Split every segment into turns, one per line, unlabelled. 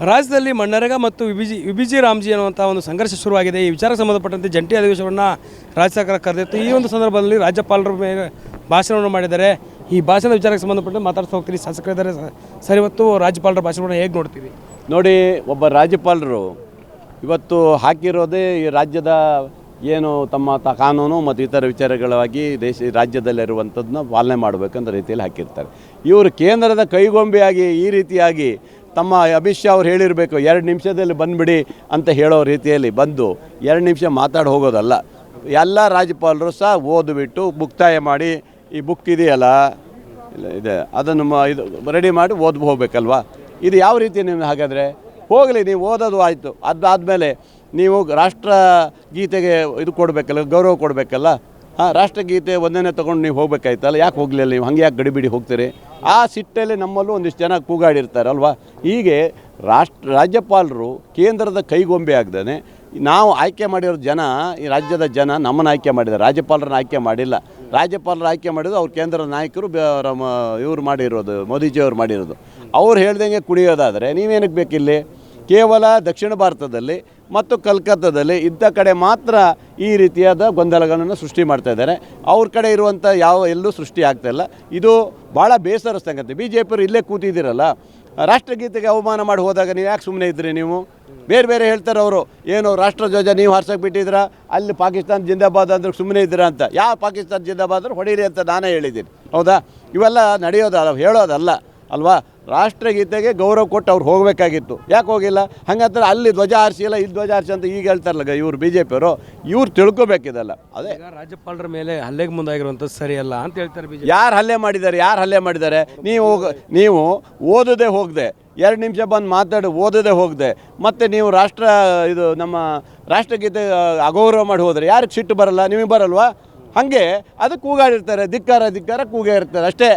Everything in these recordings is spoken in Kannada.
ರಾಜ್ಯದಲ್ಲಿ ಮನ್ನರೇಗಾ ಮತ್ತು ವಿಬಿಜಿ ರಾಮ್ಜಿ ಅನ್ನುವಂಥ ಒಂದು ಸಂಘರ್ಷ ಶುರುವಾಗಿದೆ. ಈ ವಿಚಾರಕ್ಕೆ ಸಂಬಂಧಪಟ್ಟಂತೆ ಜಂಟಿ ಅಧಿವೇಶನವನ್ನು ರಾಜ್ಯ ಸರ್ಕಾರ ಕರೆದಿತ್ತು. ಈ ಒಂದು ಸಂದರ್ಭದಲ್ಲಿ ರಾಜ್ಯಪಾಲರ ಮೇಲೆ ಭಾಷಣವನ್ನು ಮಾಡಿದ್ದಾರೆ. ಈ ಭಾಷಣದ ವಿಚಾರಕ್ಕೆ ಸಂಬಂಧಪಟ್ಟಂತೆ ಮಾತಾಡ್ತಾ ಹೋಗ್ತೀರಿ. ಶಾಸಕರಿದ್ದಾರೆ ಸರ್, ಇವತ್ತು ರಾಜ್ಯಪಾಲರ ಭಾಷಣವನ್ನು ಹೇಗೆ ನೋಡ್ತೀವಿ?
ನೋಡಿ, ಒಬ್ಬ ರಾಜ್ಯಪಾಲರು ಇವತ್ತು ಹಾಕಿರೋದೇ ಈ ರಾಜ್ಯದ ಏನು ತಮ್ಮ ಕಾನೂನು ಮತ್ತು ಇತರ ವಿಚಾರಗಳಾಗಿ ರಾಜ್ಯದಲ್ಲಿರುವಂಥದ್ದನ್ನ ಪಾಲನೆ ಮಾಡಬೇಕಂತ ರೀತಿಯಲ್ಲಿ ಹಾಕಿರ್ತಾರೆ. ಇವರು ಕೇಂದ್ರದ ಕೈಗೊಂಬೆಯಾಗಿ ಈ ರೀತಿಯಾಗಿ ತಮ್ಮ ಅಮಿತ್ ಶಾ ಅವ್ರು ಹೇಳಿರಬೇಕು 2 ನಿಮಿಷದಲ್ಲಿ ಬಂದುಬಿಡಿ ಅಂತ ಹೇಳೋ ರೀತಿಯಲ್ಲಿ ಬಂದು 2 ನಿಮಿಷ ಮಾತಾಡಿ ಹೋಗೋದಲ್ಲ. ಎಲ್ಲ ರಾಜ್ಯಪಾಲರು ಸಹ ಓದಿಬಿಟ್ಟು ಮುಕ್ತಾಯ ಮಾಡಿ ಈ ಬುಕ್ ಇದೆಯಲ್ಲ ಇದೆ ಅದನ್ನು ಇದು ರೆಡಿ ಮಾಡಿ ಹೋಗ್ಬೇಕಲ್ವಾ? ಇದು ಯಾವ ರೀತಿ ನೀವು ಹಾಗಾದರೆ ಹೋಗಲಿ, ನೀವು ಓದೋದು ಆಯಿತು. ಅದಾದಮೇಲೆ ನೀವು ರಾಷ್ಟ್ರಗೀತೆಗೆ ಇದು ಕೊಡಬೇಕಲ್ಲ, ಗೌರವ ಕೊಡಬೇಕಲ್ಲ. ರಾಷ್ಟ್ರಗೀತೆ ಒಂದನೇ ತೊಗೊಂಡು ನೀವು ಹೋಗ್ಬೇಕಾಯ್ತಲ್ಲ, ಯಾಕೆ ಹೋಗಲಿಲ್ಲ ನೀವು? ಹಾಗೆ ಯಾಕೆ ಗಡಿಬಿಡಿ ಹೋಗ್ತೀರಿ? ಆ ಸಿಟ್ಟಲ್ಲಿ ನಮ್ಮಲ್ಲೂ ಒಂದಿಷ್ಟು ಜನ ಕೂಗಾಡಿರ್ತಾರಲ್ವ. ಹೀಗೆ ರಾಜ್ಯಪಾಲರು ಕೇಂದ್ರದ ಕೈಗೊಂಬೆ ಆಗದೇ ನಾವು ಆಯ್ಕೆ ಮಾಡಿರೋ ಜನ, ಈ ರಾಜ್ಯದ ಜನ ನಮ್ಮನ್ನು ಆಯ್ಕೆ ಮಾಡಿದ್ದಾರೆ, ರಾಜ್ಯಪಾಲರನ್ನ ಆಯ್ಕೆ ಮಾಡಿಲ್ಲ. ರಾಜ್ಯಪಾಲರು ಆಯ್ಕೆ ಮಾಡಿದ್ದು ಅವ್ರು ಕೇಂದ್ರದ ನಾಯಕರು ಇವ್ರು ಮಾಡಿರೋದು, ಮೋದಿಜಿಯವ್ರು ಮಾಡಿರೋದು. ಅವ್ರು ಹೇಳ್ದಂಗೆ ಕುಣಿಯೋದಾದರೆ ನೀವೇನಕ್ಕೆ ಬೇಕಿಲ್ಲಿ? ಕೇವಲ ದಕ್ಷಿಣ ಭಾರತದಲ್ಲಿ ಮತ್ತು ಕಲ್ಕತ್ತಾದಲ್ಲಿ ಇಂಥ ಕಡೆ ಮಾತ್ರ ಈ ರೀತಿಯಾದ ಗೊಂದಲಗಳನ್ನು ಸೃಷ್ಟಿ ಮಾಡ್ತಾ ಇದ್ದಾರೆ. ಅವ್ರ ಕಡೆ ಇರುವಂಥ ಎಲ್ಲೂ ಸೃಷ್ಟಿ ಆಗ್ತಾಯಿಲ್ಲ. ಇದು ಭಾಳ ಬೇಸರ ಸಂಗತಿ. BJP ಇಲ್ಲೇ ಕೂತಿದ್ದೀರಲ್ಲ, ರಾಷ್ಟ್ರಗೀತೆಗೆ ಅವಮಾನ ಮಾಡಿ ಹೋದಾಗ ನೀವು ಯಾಕೆ ಸುಮ್ಮನೆ ಇದ್ರಿ? ನೀವು ಬೇರೆ ಹೇಳ್ತಾರೆ ಅವರು, ಏನು ರಾಷ್ಟ್ರಧ್ವಜ ನೀವು ಹಾರ್ಸೋಕೆ ಬಿಟ್ಟಿದ್ದೀರಾ, ಅಲ್ಲಿ ಪಾಕಿಸ್ತಾನ ಜಿಂದಾಬಾದ್ ಅಂದ್ರೆ ಸುಮ್ಮನೆ ಇದ್ದೀರಾ ಅಂತ. ಯಾವ ಪಾಕಿಸ್ತಾನ ಜಿಂದಾಬಾದ್ ಅಂದ್ರೆ ಹೊಡೀರಿ ಅಂತ ನಾನೇ ಹೇಳಿದ್ದೀನಿ, ಹೌದಾ? ಇವೆಲ್ಲ ನಡೆಯೋದಲ್ಲ, ಹೇಳೋದಲ್ಲ ಅಲ್ವಾ? ರಾಷ್ಟ್ರಗೀತೆಗೆ ಗೌರವ ಕೊಟ್ಟು ಅವ್ರು ಹೋಗಬೇಕಾಗಿತ್ತು, ಯಾಕೆ ಹೋಗಿಲ್ಲ? ಹಾಗಂತಾರೆ ಅಲ್ಲಿ ಧ್ವಜ ಹಾರಿಸಿಲ್ಲ, ಇಲ್ಲಿ ಧ್ವಜ ಹಾರಿಸಿ ಅಂತ ಈಗ ಹೇಳ್ತಾರಲ್ಲ ಇವ್ರು BJP ಅವರು. ಇವ್ರು ತಿಳ್ಕೊಬೇಕಿದಲ್ಲ. ಅದೇ
ರಾಜ್ಯಪಾಲರ ಮೇಲೆ ಹಲ್ಲೆಗೆ ಮುಂದಾಗಿರುವಂಥದ್ದು ಸರಿಯಲ್ಲ ಅಂತ ಹೇಳ್ತಾರೆ BJP.
ಯಾರು ಹಲ್ಲೆ ಮಾಡಿದ್ದಾರೆ? ನೀವು ಓದದೆ ಹೋಗದೆ 2 ನಿಮಿಷ ಬಂದು ಮಾತಾಡಿ ಓದದೆ ಹೋಗದೆ ಮತ್ತೆ ನೀವು ಇದು ನಮ್ಮ ರಾಷ್ಟ್ರಗೀತೆ ಅಗೌರವ ಮಾಡಿ ಹೋದರೆ ಯಾರಿಗೆ ಸಿಟ್ಟು ಬರಲ್ಲ? ನಿಮಗೆ ಬರಲ್ವಾ? ಹಾಗೆ ಅದಕ್ಕೆ ಕೂಗಾಡಿರ್ತಾರೆ, ಧಿಕ್ಕಾರ ಕೂಗೇ ಇರ್ತಾರೆ ಅಷ್ಟೇ.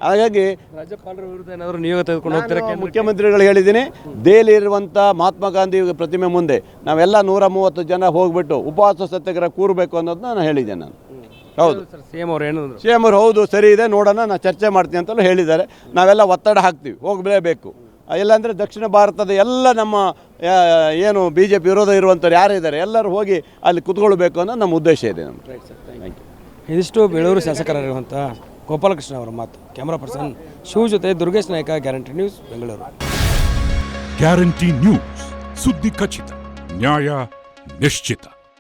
ಹಾಗಾಗಿ
ರಾಜ್ಯಪಾಲರ ವಿರುದ್ಧ ಏನಾದರೂ ನಿಯೋಗ ತೆಗೆದುಕೊಂಡು ಹೋಗ್ತಾರೆ?
ಮುಖ್ಯಮಂತ್ರಿಗಳು ಹೇಳಿದ್ದೀನಿ, ದೆಹಲಿ ಇರುವಂಥ ಮಹಾತ್ಮ ಗಾಂಧಿ ಪ್ರತಿಮೆ ಮುಂದೆ ನಾವೆಲ್ಲ 130 ಜನ ಹೋಗ್ಬಿಟ್ಟು ಉಪವಾಸ ಸತ್ಯಾಗ್ರಹ ಕೂರಬೇಕು ಅನ್ನೋದನ್ನ ನಾನು ಹೇಳಿದ್ದೇನೆ. ನಾನು ಹೌದು
CM ಅವರು ಏನು
CM ಅವರು ಹೌದು ಸರಿ ಇದೆ, ನೋಡೋಣ, ನಾನು ಚರ್ಚೆ ಮಾಡ್ತೀನಿ ಅಂತಲೂ ಹೇಳಿದ್ದಾರೆ. ನಾವೆಲ್ಲ ಒತ್ತಡ ಹಾಕ್ತೀವಿ, ಹೋಗಲೇಬೇಕು. ಇಲ್ಲಾಂದರೆ ದಕ್ಷಿಣ ಭಾರತದ ಎಲ್ಲ ನಮ್ಮ ಏನು BJP ವಿರೋಧ ಇರುವಂಥವ್ರು ಯಾರಿದ್ದಾರೆ ಎಲ್ಲರೂ ಹೋಗಿ ಅಲ್ಲಿ ಕುತ್ಕೊಳ್ಬೇಕು ಅನ್ನೋ ನಮ್ಮ ಉದ್ದೇಶ ಇದೆ.
ಇದಿಷ್ಟು ಬೇಳೂರು ಶಾಸಕರಾಗಿರುವಂಥ ಗೋಪಾಲಕೃಷ್ಣ ಅವರ ಮಾತು. ಕ್ಯಾಮರಾ ಪರ್ಸನ್ ಶಿವ ಜೊತೆ Durgesh Naik, guarantee news, Bengaluru.
Guarantee news, ಸುದ್ದಿ ಖಚಿತ, ನ್ಯಾಯ ನಿಶ್ಚಿತ.